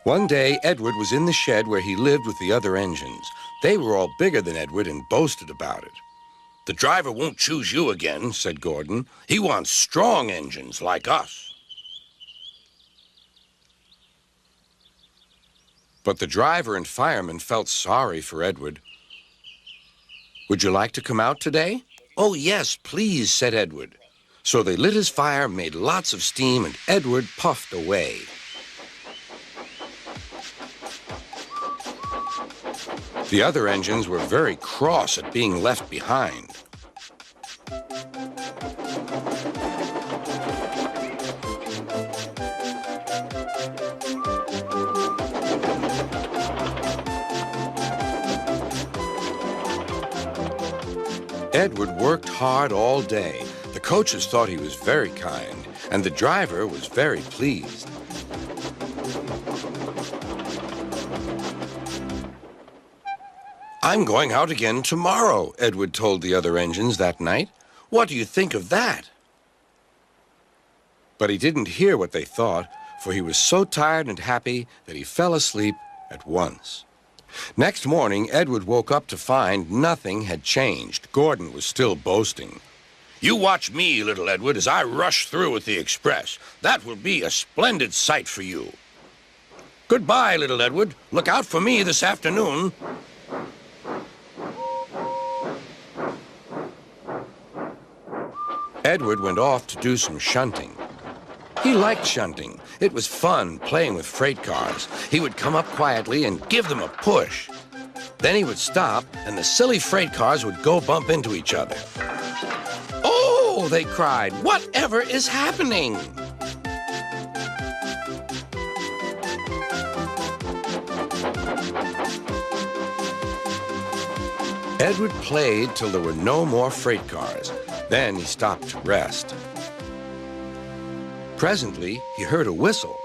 One day, Edward was in the shed where he lived with the other engines. They were all bigger than Edward and boasted about it. "The driver won't choose you again," said Gordon. "He wants strong engines like us." But the driver and fireman felt sorry for Edward. "Would you like to come out today?" "Oh, yes, please," said Edward. So they lit his fire, made lots of steam, and Edward puffed away. The other engines were very cross at being left behind. Edward worked hard all day. The coaches thought he was very kind, and the driver was very pleased. "I'm going out again tomorrow," Edward told the other engines that night. "What do you think of that?" But he didn't hear what they thought, for he was so tired and happy that he fell asleep at once. Next morning, Edward woke up to find nothing had changed. Gordon was still boasting. "You watch me, little Edward, as I rush through with the express. That will be a splendid sight for you. Goodbye, little Edward. Look out for me this afternoon." Edward went off to do some shunting. He liked shunting. It was fun playing with freight cars. He would come up quietly and give them a push. Then he would stop, and the silly freight cars would go bump into each other. "Oh!" they cried. "Whatever is happening?" Edward played till there were no more freight cars. Then he stopped to rest. Presently, he heard a whistle.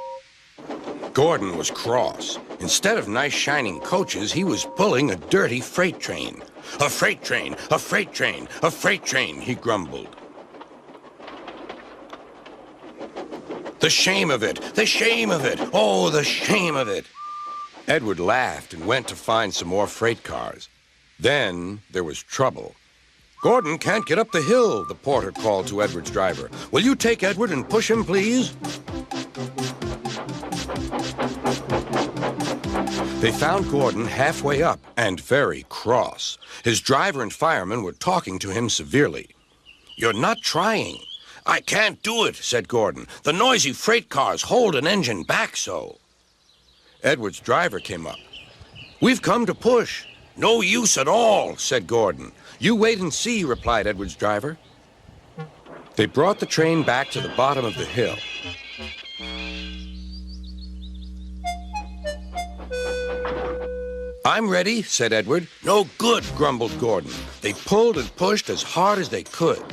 Gordon was cross. Instead of nice shining coaches, he was pulling a dirty freight train. "A freight train, a freight train, a freight train," he grumbled. "The shame of it, the shame of it, oh, the shame of it." Edward laughed and went to find some more freight cars. Then there was trouble. "Gordon can't get up the hill," the porter called to Edward's driver. "Will you take Edward and push him, please?" They found Gordon halfway up and very cross. His driver and fireman were talking to him severely. "You're not trying." "I can't do it," said Gordon. "The noisy freight cars hold an engine back so." Edward's driver came up. "We've come to push." "No use at all," said Gordon. "You wait and see," replied Edward's driver. They brought the train back to the bottom of the hill. "I'm ready," said Edward. "No good," grumbled Gordon. They pulled and pushed as hard as they could.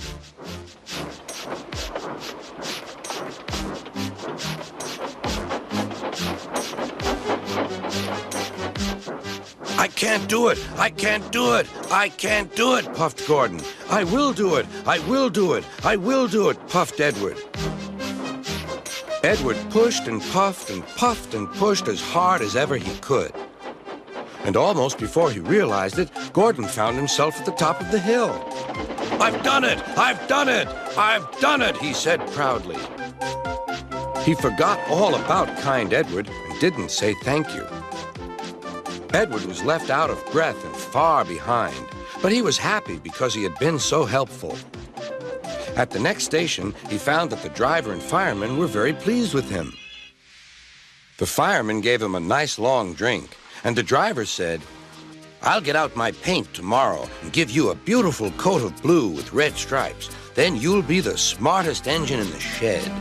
"I can't do it! I can't do it! I can't do it!" puffed Gordon. "I will do it! I will do it! I will do it!" puffed Edward. Edward pushed and puffed and puffed and pushed as hard as ever he could. And almost before he realized it, Gordon found himself at the top of the hill. "I've done it! I've done it! I've done it!" he said proudly. He forgot all about kind Edward and didn't say thank you. Edward was left out of breath and far behind, but he was happy because he had been so helpful. At the next station, he found that the driver and fireman were very pleased with him. The fireman gave him a nice long drink, and the driver said, "I'll get out my paint tomorrow and give you a beautiful coat of blue with red stripes. Then you'll be the smartest engine in the shed."